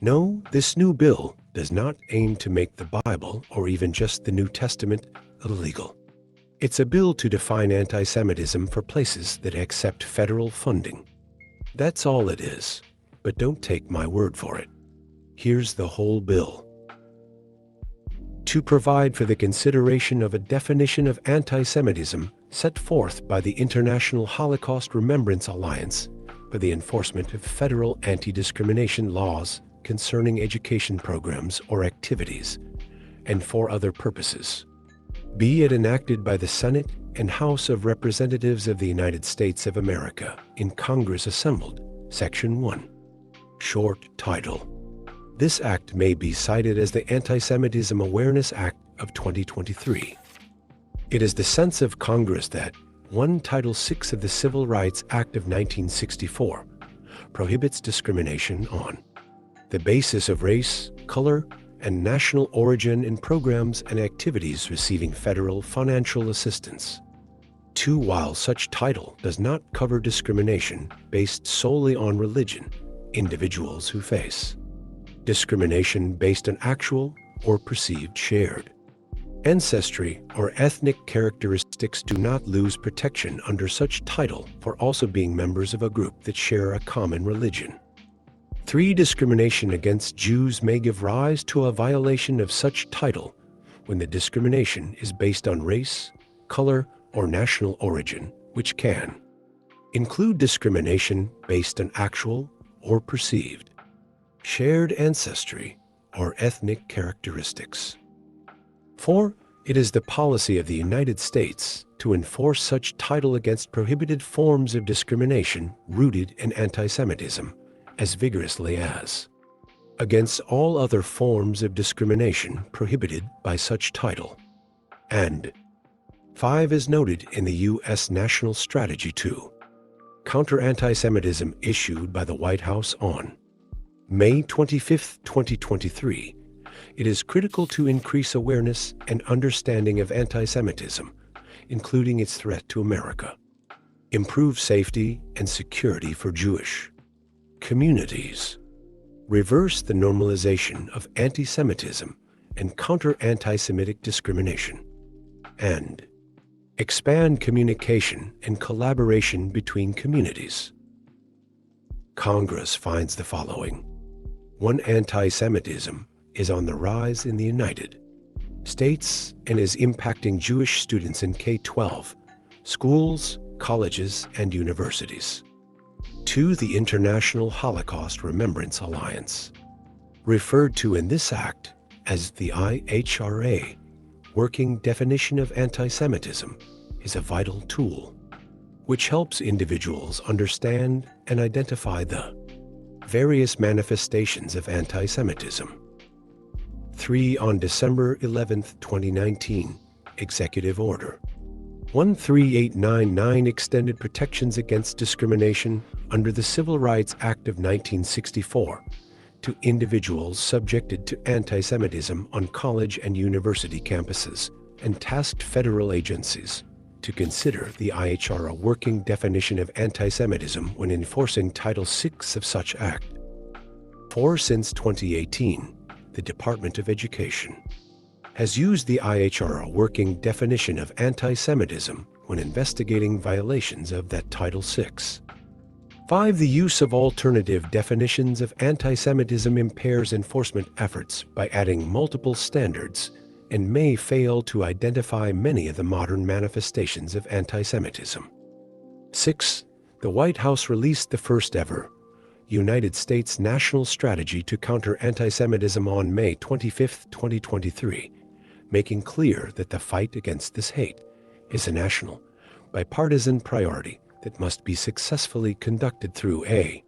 No, this new bill does not aim to make the Bible, or even just the New Testament, illegal. It's a bill to define anti-Semitism for places that accept federal funding. That's all it is, but don't take my word for it. Here's the whole bill. To provide for the consideration of a definition of anti-Semitism set forth by the International Holocaust Remembrance Alliance for the enforcement of federal anti-discrimination laws concerning education programs or activities, and for other purposes. Be it enacted by the Senate and House of Representatives of the United States of America in Congress assembled, Section 1. Short title. This act may be cited as the Anti-Semitism Awareness Act of 2023. It is the sense of Congress that 1. Title VI of the Civil Rights Act of 1964 prohibits discrimination on the basis of race, color, and national origin in programs and activities receiving federal financial assistance. 2. While such title does not cover discrimination based solely on religion, individuals who face discrimination based on actual or perceived shared ancestry or ethnic characteristics do not lose protection under such title for also being members of a group that share a common religion. 3. Discrimination against Jews may give rise to a violation of such title when the discrimination is based on race, color, or national origin, which can include discrimination based on actual or perceived shared ancestry or ethnic characteristics. 4. It is the policy of the United States to enforce such title against prohibited forms of discrimination rooted in anti-Semitism as vigorously as against all other forms of discrimination prohibited by such title. And 5. Is noted in the U.S. National Strategy to Counter Anti-Semitism issued by the White House on May 25, 2023, it is critical to increase awareness and understanding of anti-Semitism, including its threat to America, improve safety and security for Jewish communities, reverse the normalization of anti-Semitism and counter anti-Semitic discrimination, and expand communication and collaboration between communities. Congress finds the following. 1. Anti-Semitism is on the rise in the United States and is impacting Jewish students in K-12, schools, colleges, and universities. 2. The International Holocaust Remembrance Alliance, referred to in this act as the IHRA, working definition of anti-Semitism, is a vital tool which helps individuals understand and identify the various manifestations of anti-Semitism. 3. On December 11, 2019, Executive Order 13899 extended protections against discrimination under the Civil Rights Act of 1964 to individuals subjected to anti-Semitism on college and university campuses, and tasked federal agencies to consider the IHRA working definition of anti-Semitism when enforcing Title VI of such act. 4. Since 2018, the Department of Education has used the IHRA working definition of anti-Semitism when investigating violations of that Title VI. 5. The use of alternative definitions of anti-Semitism impairs enforcement efforts by adding multiple standards and may fail to identify many of the modern manifestations of anti-Semitism. 6. The White House released the first ever United States National Strategy to Counter Anti-Semitism on May 25, 2023, making clear that the fight against this hate is a national, bipartisan priority that must be successfully conducted through a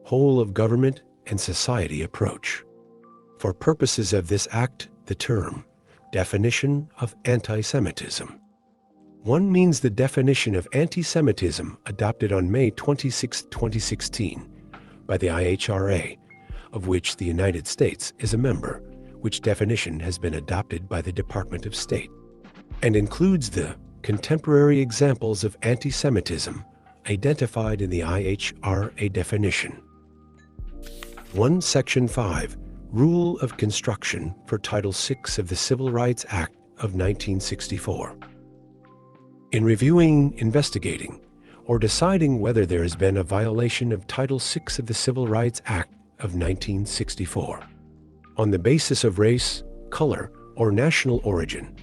whole-of-government and society approach. For purposes of this act, the term definition of anti-Semitism 1 means the definition of anti-Semitism adopted on May 26, 2016 by the IHRA, of which the United States is a member, which definition has been adopted by the Department of State, and includes the contemporary examples of anti-Semitism identified in the IHRA definition. 1. Section 5, Rule of Construction for Title VI of the Civil Rights Act of 1964. In reviewing, investigating, or deciding whether there has been a violation of Title VI of the Civil Rights Act of 1964, on the basis of race, color, or national origin,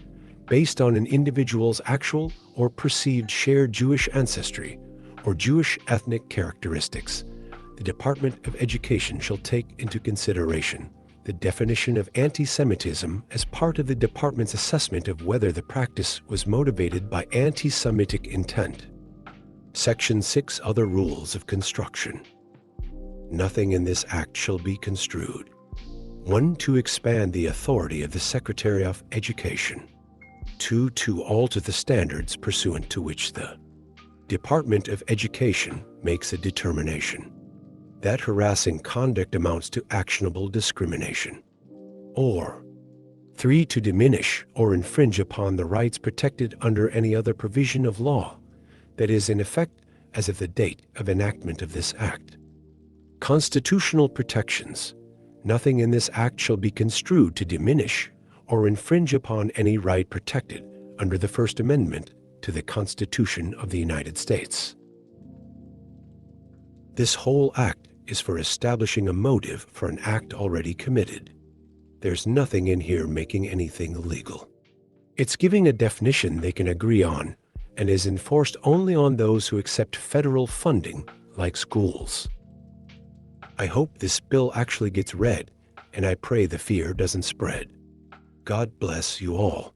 based on an individual's actual or perceived shared Jewish ancestry or Jewish ethnic characteristics, the Department of Education shall take into consideration the definition of anti-Semitism as part of the department's assessment of whether the practice was motivated by anti-Semitic intent. Section 6, Other Rules of Construction. Nothing in this act shall be construed. 1. To expand the authority of the Secretary of Education. 2. To alter the standards pursuant to which the Department of Education makes a determination that harassing conduct amounts to actionable discrimination. Or 3. To diminish or infringe upon the rights protected under any other provision of law that is in effect as of the date of enactment of this act. Constitutional protections. Nothing in this act shall be construed to diminish or infringe upon any right protected under the First Amendment to the Constitution of the United States. This whole act is for establishing a motive for an act already committed. There's nothing in here making anything illegal. It's giving a definition they can agree on and is enforced only on those who accept federal funding, like schools. I hope this bill actually gets read, and I pray the fear doesn't spread. God bless you all.